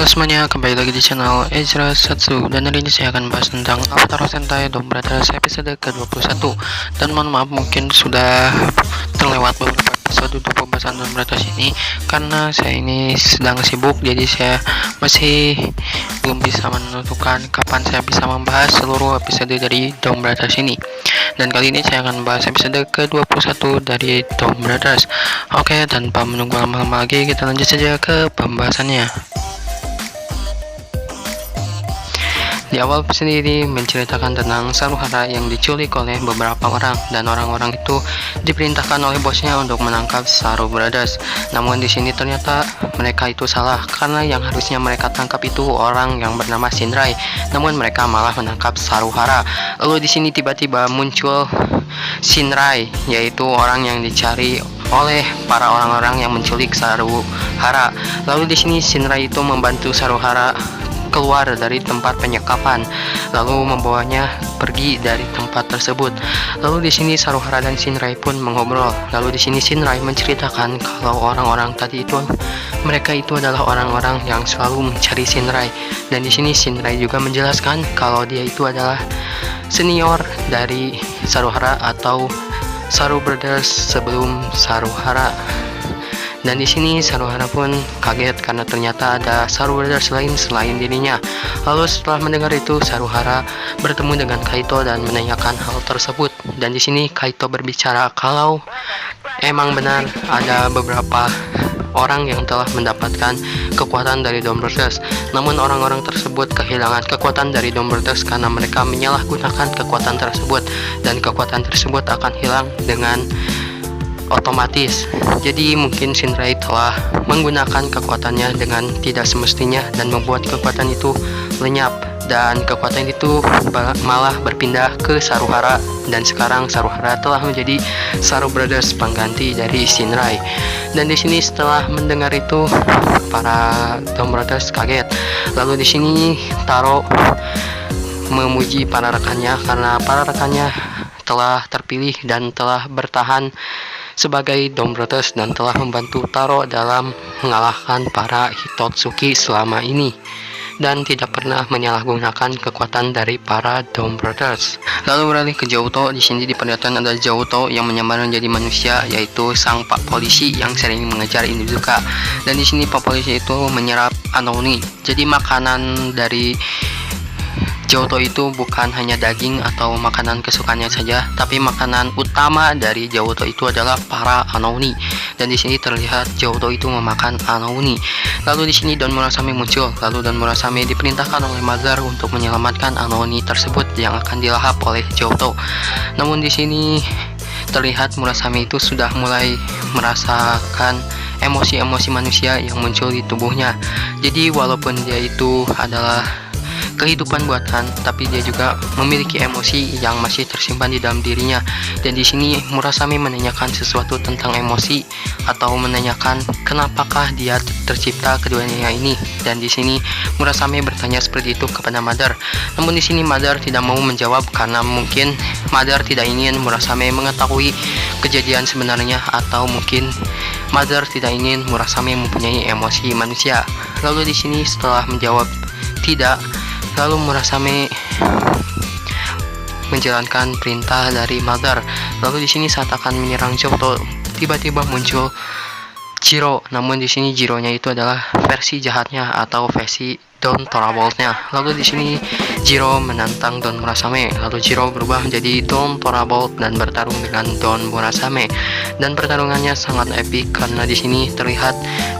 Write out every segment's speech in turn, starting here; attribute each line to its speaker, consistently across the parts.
Speaker 1: Halo semuanya, kembali lagi di channel Ezra Satsu. Dan hari ini saya akan bahas tentang Avatar Sentai Dom Brothers episode ke-21. Dan mohon maaf mungkin sudah terlewat beberapa episode untuk pembahasan Dom Brothers ini, karena saya ini sedang sibuk, jadi saya masih belum bisa menentukan kapan saya bisa membahas seluruh episode dari Dom Brothers ini. Dan kali ini saya akan bahas episode ke-21 dari Dom Brothers. Oke, tanpa menunggu lama-lama lagi, kita lanjut saja ke pembahasannya. Di awal sendiri menceritakan tentang Saruhara yang diculik oleh beberapa orang, dan orang-orang itu diperintahkan oleh bosnya untuk menangkap Saru Brothers. Namun di sini ternyata mereka itu salah, karena yang harusnya mereka tangkap itu orang yang bernama Shinrai, namun mereka malah menangkap Saruhara. Lalu di sini tiba-tiba muncul Shinrai, yaitu orang yang dicari oleh para orang-orang yang menculik Saruhara. Lalu di sini Shinrai itu membantu Saruhara keluar dari tempat penyekapan, lalu membawanya pergi dari tempat tersebut. Lalu di sini Saruhara dan Shinrai pun mengobrol. Lalu di sini Shinrai menceritakan kalau orang-orang tadi itu mereka itu adalah orang-orang yang selalu mencari Shinrai. Dan di sini Shinrai juga menjelaskan kalau dia itu adalah senior dari Saruhara atau Saru Brothers sebelum Saruhara. Dan di sini Saruhara pun kaget karena ternyata ada Saru Brothers lain selain dirinya. Lalu setelah mendengar itu, Saruhara bertemu dengan Kaito dan menanyakan hal tersebut. Dan di sini Kaito berbicara kalau emang benar ada beberapa orang yang telah mendapatkan kekuatan dari Dom Brothers. Namun orang-orang tersebut kehilangan kekuatan dari Dom Brothers karena mereka menyalahgunakan kekuatan tersebut, dan kekuatan tersebut akan hilang dengan otomatis. Jadi mungkin Shinrai telah menggunakan kekuatannya dengan tidak semestinya dan membuat kekuatan itu lenyap, dan kekuatan itu malah berpindah ke Saruhara, dan sekarang Saruhara telah menjadi Saru Brothers pengganti dari Shinrai. Dan di sini setelah mendengar itu para Dom Brothers kaget. Lalu di sini Taro memuji para rekannya karena para rekannya telah terpilih dan telah bertahan sebagai Dom Brothers dan telah membantu Taro dalam mengalahkan para Hitotsuki selama ini, dan tidak pernah menyalahgunakan kekuatan dari para Dom Brothers. Lalu beralih ke Jouto. Di sini diperlihatkan ada Jouto yang menyamar menjadi manusia, yaitu sang pak polisi yang sering mengejar Inuzuka. Dan di sini pak polisi itu menyerap anoni. Jadi makanan dari Jouto itu bukan hanya daging atau makanan kesukaannya saja, tapi makanan utama dari Jouto itu adalah para anoni. Dan di sini terlihat Jouto itu memakan anoni. Lalu di sini Don Murasame muncul. Lalu Don Murasame diperintahkan oleh Mother untuk menyelamatkan anoni tersebut yang akan dilahap oleh Jouto. Namun di sini terlihat Murasame itu sudah mulai merasakan emosi-emosi manusia yang muncul di tubuhnya. Jadi walaupun dia itu adalah kehidupan buatan, tapi dia juga memiliki emosi yang masih tersimpan di dalam dirinya. Dan di sini Murasame menanyakan sesuatu tentang emosi, atau menanyakan kenapakah dia tercipta keduanya ini. Dan di sini Murasame bertanya seperti itu kepada Mother. Namun di sini Mother tidak mau menjawab karena mungkin Mother tidak ingin Murasame mengetahui kejadian sebenarnya, atau mungkin Mother tidak ingin Murasame mempunyai emosi manusia. Lalu di sini setelah menjawab tidak, lalu Murasame menjalankan perintah dari Mother. Lalu di sini saat akan menyerang Jouto, tiba-tiba muncul Jiro. Namun di sini Jironya itu adalah versi jahatnya atau versi Don Torabolt-nya. Lalu di sini Jiro menantang Don Murasame. Lalu Jiro berubah menjadi Don Torabolt dan bertarung dengan Don Murasame. Dan pertarungannya sangat epik karena di sini terlihat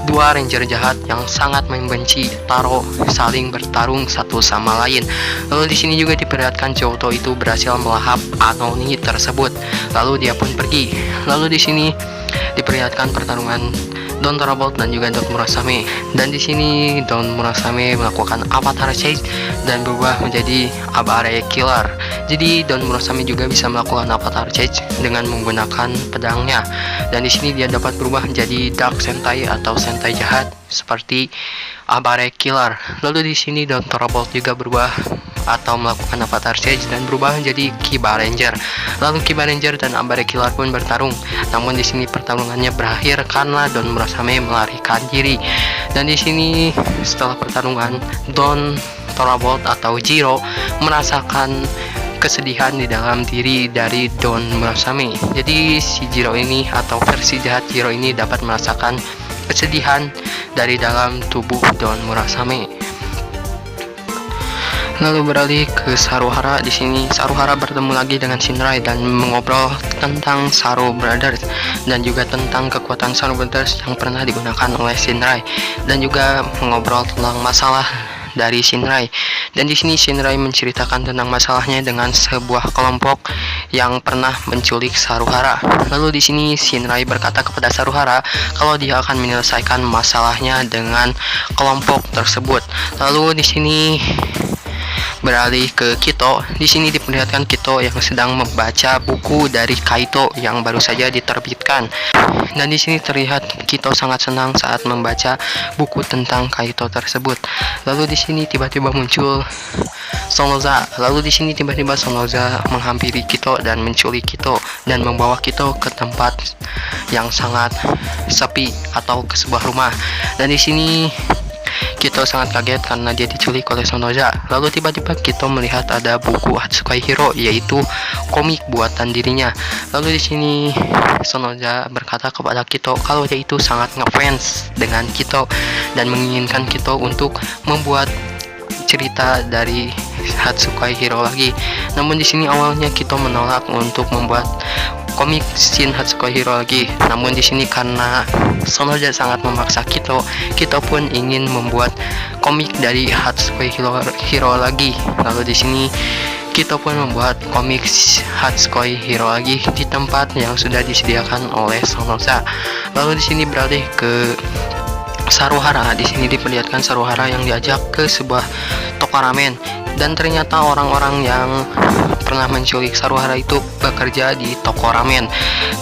Speaker 1: dua ranger jahat yang sangat membenci Taro saling bertarung satu sama lain. Lalu di sini juga diperlihatkan Jouto itu berhasil melahap anoni tersebut. Lalu dia pun pergi. Lalu di sini diperlihatkan pertarungan Don Torabolt dan juga Don Murasame. Dan di sini Don Murasame melakukan Avatar Change dan berubah menjadi Abare Killer. Jadi Don Murasame juga bisa melakukan Avatar Change dengan menggunakan pedangnya. Dan di sini dia dapat berubah menjadi Dark Sentai atau Sentai jahat seperti Abare Killer. Lalu di sini Don Torabolt juga berubah atau melakukan avatar stage dan berubah menjadi Kiba Ranger. Lalu Kiba Ranger dan Abare Killer pun bertarung. Namun di sini pertarungannya berakhir karena Don Murasame melarikan diri. Dan di sini setelah pertarungan, Don Thunderbolt atau Jiro merasakan kesedihan di dalam diri dari Don Murasame. Jadi si Jiro ini atau versi jahat Jiro ini dapat merasakan kesedihan dari dalam tubuh Don Murasame. Lalu beralih ke Saruhara. Di sini Saruhara bertemu lagi dengan Shinrai dan mengobrol tentang Saru Brothers dan juga tentang kekuatan Saru Brothers yang pernah digunakan oleh Shinrai dan juga mengobrol tentang masalah dari Shinrai. Dan di sini Shinrai menceritakan tentang masalahnya dengan sebuah kelompok yang pernah menculik Saruhara. Lalu di sini Shinrai berkata kepada Saruhara kalau dia akan menyelesaikan masalahnya dengan kelompok tersebut. Lalu di sini beralih ke Kito. Di sini diperlihatkan Kito yang sedang membaca buku dari Kaito yang baru saja diterbitkan. Dan di sini terlihat Kito sangat senang saat membaca buku tentang Kaito tersebut. Lalu di sini tiba-tiba muncul Sonoza. Lalu di sini tiba-tiba Sonoza menghampiri Kito dan menculik Kito dan membawa Kito ke tempat yang sangat sepi atau ke sebuah rumah. Dan di sini Kito sangat kaget karena dia diculik oleh Sonoza. Lalu tiba-tiba Kito melihat ada buku Hatsukai Hiro, yaitu komik buatan dirinya. Lalu di sini Sonoza berkata kepada Kito kalau dia itu sangat ngefans dengan Kito dan menginginkan Kito untuk membuat cerita dari Hatsukai Hiro lagi. Namun di sini awalnya Kito menolak untuk membuat komik Shin Hatsukai Hiro lagi. Namun di sini karena Sonoza sangat memaksa Kito pun ingin membuat komik dari Hatsukai Hiro lagi. Lalu di sini Kito pun membuat komik Hatsukai Hiro lagi di tempat yang sudah disediakan oleh Sonoza. Lalu di sini beralih ke Saruhara. Di sini diperlihatkan Saruhara yang diajak ke sebuah toko ramen dan ternyata orang-orang yang pernah menculik Saruhara itu bekerja di toko ramen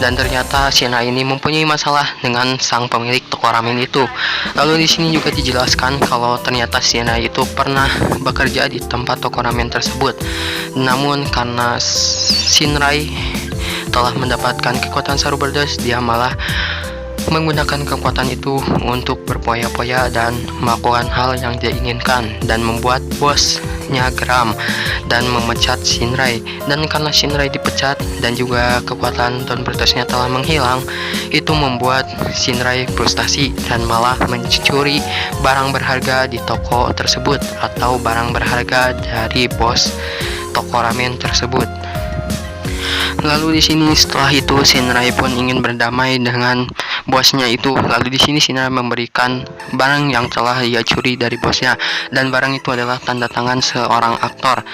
Speaker 1: dan ternyata Shina ini mempunyai masalah dengan sang pemilik toko ramen itu. Lalu di sini juga dijelaskan kalau ternyata Shina itu pernah bekerja di tempat toko ramen tersebut. Namun karena Shinrai telah mendapatkan kekuatan Saru Brothers, dia malah menggunakan kekuatan itu untuk berpoya-poya dan melakukan hal yang dia inginkan dan membuat bosnya geram dan memecat Shinrai. Dan karena Shinrai dipecat dan juga kekuatan Don Brothers-nya telah menghilang, itu membuat Shinrai frustasi dan malah mencuri barang berharga di toko tersebut atau barang berharga dari bos toko ramen tersebut. Lalu di sini setelah itu Shinrai pun ingin berdamai dengan bosnya itu. Lalu di sini Shinrai memberikan barang yang telah ia curi dari bosnya dan barang itu adalah tanda tangan seorang aktor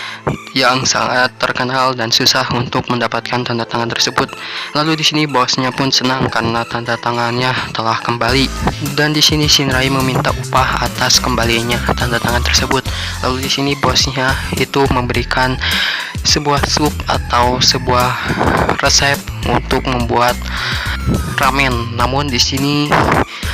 Speaker 1: yang sangat terkenal dan susah untuk mendapatkan tanda tangan tersebut. Lalu di sini bosnya pun senang karena tanda tangannya telah kembali dan di sini Shinrai meminta upah atas kembalinya tanda tangan tersebut. Lalu di sini bosnya itu memberikan sebuah sup atau sebuah resep untuk membuat ramen. Namun di sini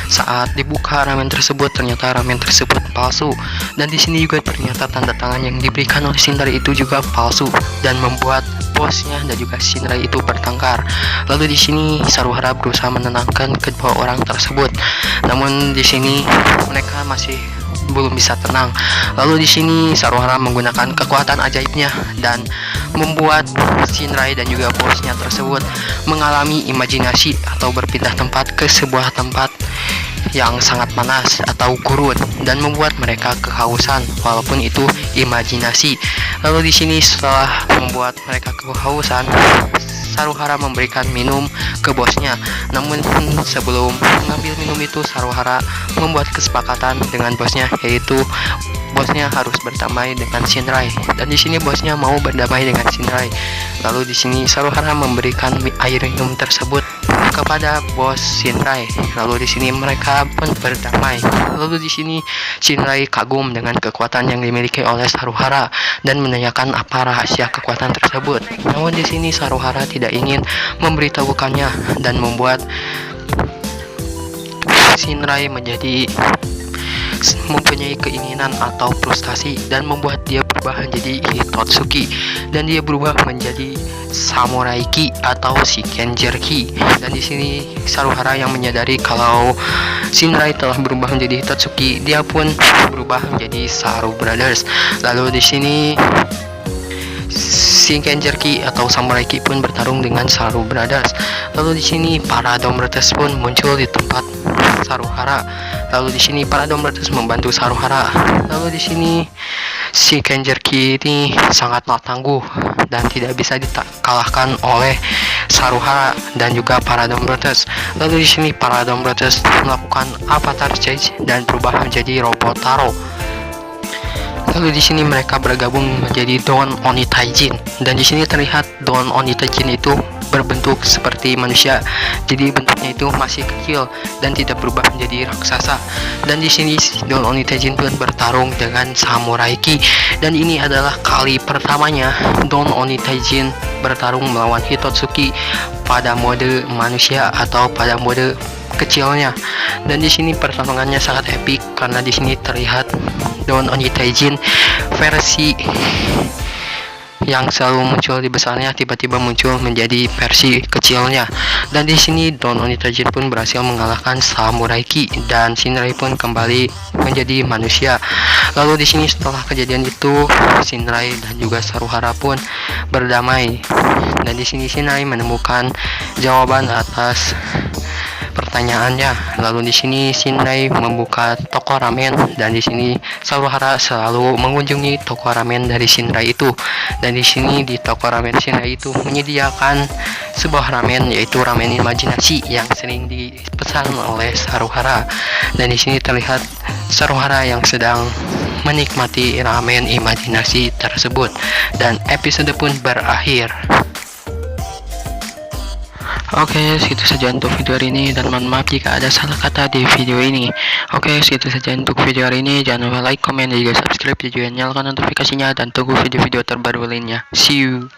Speaker 1: saat dibuka ramen tersebut ternyata ramen tersebut palsu dan di sini juga ternyata tanda tangan yang diberikan oleh Shinrai itu juga palsu dan membuat bosnya dan juga Shinrai itu bertengkar. Lalu di sini Saruhara berusaha menenangkan kedua orang tersebut. Namun di sini mereka masih belum bisa tenang. Lalu di sini Saruhara menggunakan kekuatan ajaibnya dan membuat Shinrai dan juga bosnya tersebut mengalami imajinasi atau berpindah tempat ke sebuah tempat yang sangat panas atau gurun dan membuat mereka kehausan walaupun itu imajinasi. Lalu di sini setelah membuat mereka kehausan, Saruhara memberikan minum ke bosnya. Namun sebelum mengambil minum itu Saruhara membuat kesepakatan dengan bosnya, yaitu bosnya harus berdamai dengan Shinrai dan di sini bosnya mau berdamai dengan Shinrai. Lalu di sini Saruhara memberikan air minum tersebut kepada bos Shinrai. Lalu di sini mereka pun berdamai. Lalu di sini Shinrai kagum dengan kekuatan yang dimiliki oleh Saruhara dan menanyakan apa rahasia kekuatan tersebut. Namun di sini Saruhara tidak ingin memberitahukannya dan membuat Shinrai mempunyai keinginan atau frustasi dan membuat dia berubah menjadi Hitotsuki, dan dia berubah menjadi Samurai Ki atau Shikenjer Ki. Dan di sini Saruhara yang menyadari kalau Shinrai telah berubah menjadi Hitotsuki, dia pun berubah menjadi Saru Brothers. Lalu di sini Shikenjer Ki atau Samurai Ki pun bertarung dengan Saru Brothers. Lalu di sini para Domrotes pun muncul di tempat Saruhara. Lalu di sini para Domrotes membantu Saruhara. Lalu di sini Shikenjer Ki ini sangatlah tangguh dan tidak bisa dikalahkan oleh Saruhara dan juga para Domrotes. Lalu di sini para Domrotes melakukan avatar change dan berubah menjadi robot Taro. Lalu di sini mereka bergabung menjadi Don Oni Taijin, dan di sini terlihat Don Oni Taijin itu berbentuk seperti manusia, jadi bentuknya itu masih kecil dan tidak berubah menjadi raksasa. Dan di sini Don Oni Taijin pun bertarung dengan Samurai Ki, dan ini adalah kali pertamanya Don Oni Taijin bertarung melawan Hitotsuki pada mode manusia atau pada mode kecilnya. Dan di sini pertarungannya sangat epic karena di sini terlihat Don Oni Taijin versi yang selalu muncul di besarnya tiba-tiba muncul menjadi versi kecilnya. Dan di sini Don Oni Taijin pun berhasil mengalahkan Samurai Ki dan Shinrai pun kembali menjadi manusia. Lalu di sini setelah kejadian itu Shinrai dan juga Saruhara pun berdamai. Dan di sini Shinrai menemukan jawaban atas pertanyaannya. Lalu di sini Shinrai membuka toko ramen, dan di sini Saruhara selalu mengunjungi toko ramen dari Shinrai itu. Dan di sini di toko ramen Shinrai itu menyediakan sebuah ramen, yaitu ramen imajinasi yang sering dipesan oleh Saruhara. Dan di sini terlihat Saruhara yang sedang menikmati ramen imajinasi tersebut, dan episode pun berakhir. Oke, segitu saja untuk video hari ini, dan mohon maaf jika ada salah kata di video ini. Oke, segitu saja untuk video hari ini. Jangan lupa like, komen, dan juga subscribe, dan juga nyalakan notifikasinya, dan tunggu video-video terbaru lainnya. See you.